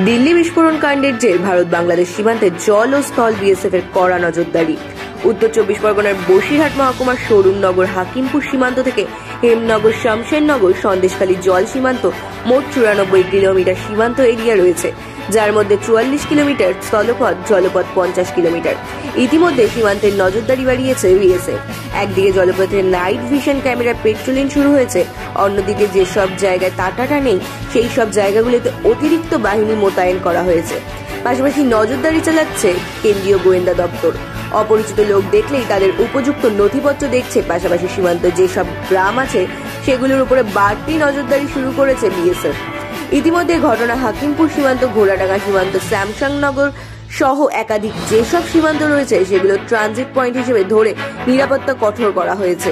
দিল্লি বিস্ফোরণ কাণ্ডের জের ভারত বাংলাদেশ সীমান্তে জল ও স্থল বিএসএফ এর কড়া নজরদারি। উত্তর 24 পরগনার বসিরহাট মহকুমার সরুনগর হাকিমপুর সীমান্ত থেকে হেমনগর শামশেরনগর সন্দেশখালী জল সীমান্ত মোট 94 কিলোমিটার সীমান্ত এরিয়া রয়েছে, যার মধ্যে 44 কিলোমিটার স্থলপথ, জলপথ 50 কিলোমিটার। ইতিমধ্যে সীমান্তের নজরদারি বাড়িয়েছে বিএসএফ। একদিকে জলপথে নাইট ভিশন ক্যামেরা পেট্রোলিং শুরু হয়েছে, অন্যদিকে যেসব জায়গায় তাটাটা নেই সেই সব জায়গাগুলিতে অতিরিক্ত বাহিনী মোতায়েন করা হয়েছে। পাশাপাশি নজরদারি চালাচ্ছে কেন্দ্রীয় গোয়েন্দা দপ্তর। অপরিচিত লোক দেখলেই তাদের উপযুক্ত নথিপত্র দেখছে। পাশাপাশি সীমান্তে যেসব গ্রাম আছে সেগুলোর উপরে বাড়তি নজরদারি শুরু করেছে বিএসএফ। ইতিমধ্যে ঘটনা হাকিমপুর সীমান্ত, ঘোড়াডাঙ্গা সীমান্ত, শ্যামশাংনগর সহ একাধিক যেসব সীমান্ত রয়েছে সেগুলো ট্রানজিট পয়েন্ট হিসেবে ধরে নিরাপত্তা কঠোর করা হয়েছে।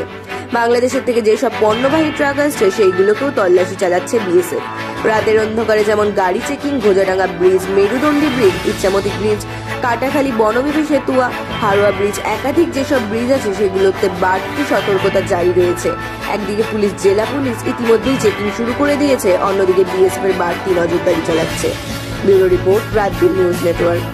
বাংলাদেশের থেকে যেসব পণ্যবাহী ট্রাক আসছে সেইগুলোকেও তল্লাশি চালাচ্ছে বিএসএফ। রাতের অন্ধকারে যেমন গাড়ি checking, Ghoradanga bridge, Merudandi bridge, Ichamati bridge, Katakhali Bonbibi সেতুয়া, হারোয়া ব্রিজ, একাধিক যেসব ব্রিজ আছে সেগুলোতে বাড়তি সতর্কতা জারি রয়েছে। একদিকে পুলিশ, জেলা পুলিশ ইতিমধ্যেই চেকিং শুরু করে দিয়েছে, অন্যদিকে বিএসএফ এর বাড়তি নজরদারি চালাচ্ছে। ব্যুরো রিপোর্ট, রাত দিন নিউজ নেটওয়ার্ক।